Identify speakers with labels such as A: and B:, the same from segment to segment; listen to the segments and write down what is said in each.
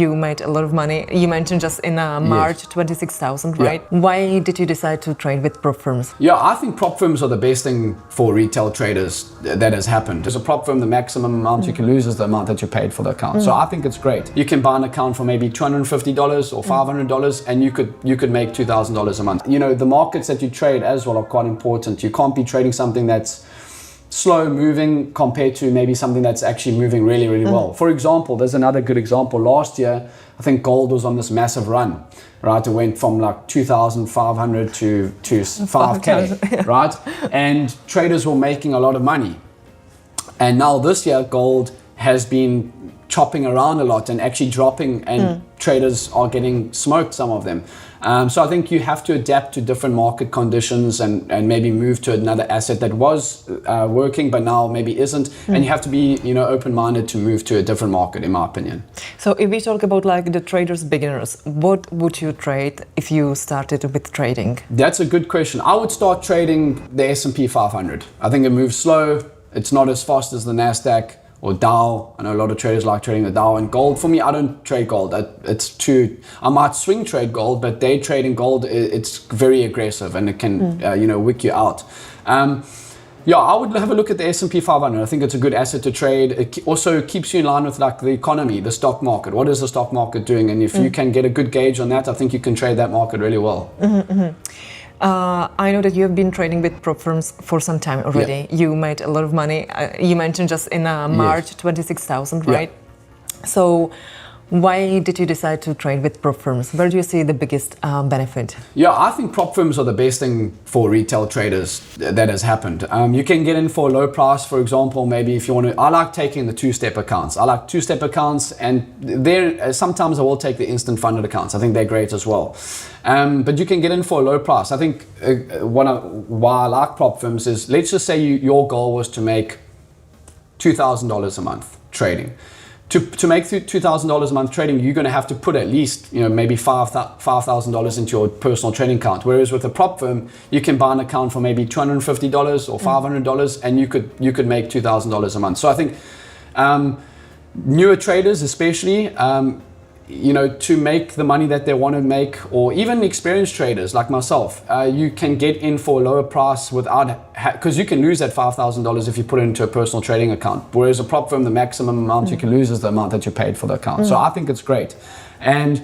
A: you made a lot of money. You mentioned just in March, 26,000, right?
B: Yeah.
A: Why did you decide to trade with prop firms?
B: Yeah, I think prop firms are the best thing for retail traders that has happened. As a prop firm, the maximum amount you can lose is the amount that you paid for the account. So I think it's great. You can buy an account for maybe $250 or $500 and you could make $2,000 a month. You know, the markets that you trade as well are quite important. You can't be trading something that's slow moving compared to maybe something that's actually moving really, really well. For example, there's another good example. Last year, I think gold was on this massive run, right? It went from like 2,500 to 5K, right? And traders were making a lot of money. And now this year, gold has been chopping around a lot and actually dropping, and traders are getting smoked, some of them. So I think you have to adapt to different market conditions and maybe move to another asset that was working but now maybe isn't. And you have to be, you know, open-minded to move to a different market, in my opinion.
A: So if we talk about like the traders, beginners, what would you trade if you started with trading?
B: That's a good question. I would start trading the S&P 500. I think it moves slow. It's not as fast as the NASDAQ or Dow. I know a lot of traders like trading the Dow. And gold, for me, I don't trade gold. It's too, I might swing trade gold, but day trading gold, it's very aggressive and it can, you know, wick you out. Yeah, I would have a look at the S&P 500. I think it's a good asset to trade. It also keeps you in line with like the economy, the stock market. What is the stock market doing? And if you can get a good gauge on that, I think you can trade that market really well.
A: I know that you have been trading with prop firms for some time already.
B: Yeah.
A: You made a lot of money. You mentioned just in March, 26,000, right?
B: Yeah.
A: So why did you decide to trade with prop firms? Where do you see the biggest benefit?
B: Yeah, I think prop firms are the best thing for retail traders that has happened. You can get in for a low price, for example, maybe if you want to. I like taking the two-step accounts. I like two-step accounts, and sometimes I will take the instant funded accounts. I think they're great as well. But you can get in for a low price. I think why I like prop firms is, let's just say your goal was to make $2,000 a month trading. To make $2,000 a month trading, you're going to have to put at least, you know, maybe $5,000 into your personal trading account. Whereas with a prop firm, you can buy an account for maybe $250 or $500, and you could make $2,000 a month. So I think newer traders, especially, you know, to make the money that they want to make, or even experienced traders like myself, you can get in for a lower price without, because you can lose that $5,000 if you put it into a personal trading account. Whereas a prop firm, the maximum amount you can lose is the amount that you paid for the account. So I think it's great. And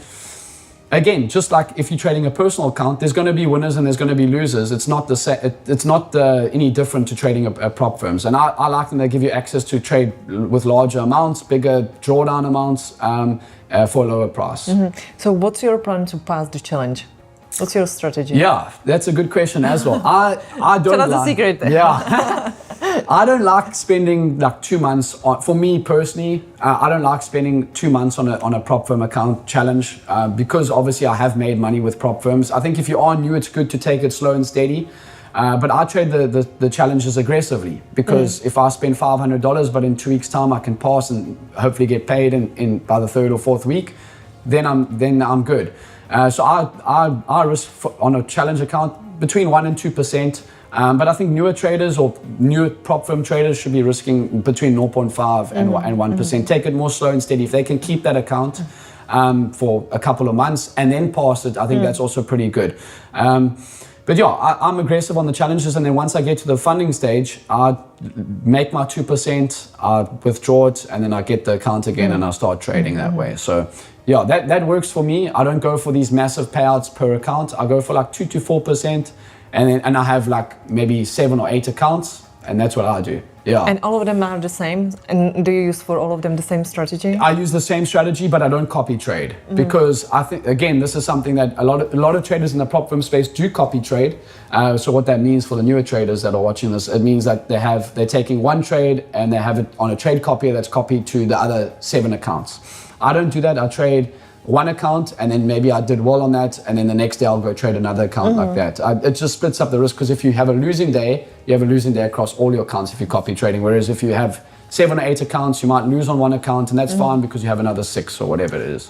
B: again, just like if you're trading a personal account, there's going to be winners and there's going to be losers. It's not any different to trading a prop firms. And I like them. They give you access to trade with larger amounts, bigger drawdown amounts, for a lower price.
A: So what's your plan to pass the challenge? What's your strategy?
B: Yeah, that's a good question as well. I don't
A: Tell us a secret.
B: Yeah. I don't like spending like 2 months on, for me personally, I don't like spending 2 months on a prop firm account challenge, because obviously I have made money with prop firms. I think if you are new, it's good to take it slow and steady. But I trade the challenges aggressively, because if I spend $500, but in 2 weeks' time I can pass and hopefully get paid by the third or fourth week, then I'm good. So I risk on a challenge account between 1% and 2%. But I think newer traders or newer prop firm traders should be risking between 0.5 and 1%. Take it more slow and steady. If they can keep that account for a couple of months and then pass it, I think that's also pretty good. But yeah, I'm aggressive on the challenges, and then once I get to the funding stage, I make my 2%, I withdraw it, and then I get the account again and I start trading that way. So yeah, that works for me. I don't go for these massive payouts per account. I go for like 2 to 4%, and I have like maybe 7 or 8 accounts, and that's what I do. Yeah.
A: And all of them are the same? And do you use for all of them the same strategy?
B: I use the same strategy, but I don't copy trade, because I think, again, this is something that a lot of traders in the prop firm space do copy trade. So what that means for the newer traders that are watching this, it means that they're taking one trade and they have it on a trade copier that's copied to the other 7 accounts. I don't do that. I trade one account, and then maybe I did well on that, and then the next day I'll go trade another account like that. It just splits up the risk, because if you have a losing day, you have a losing day across all your accounts if you copy trading. Whereas if you have 7 or 8 accounts, you might lose on one account, and that's fine because you have another 6 or whatever it is.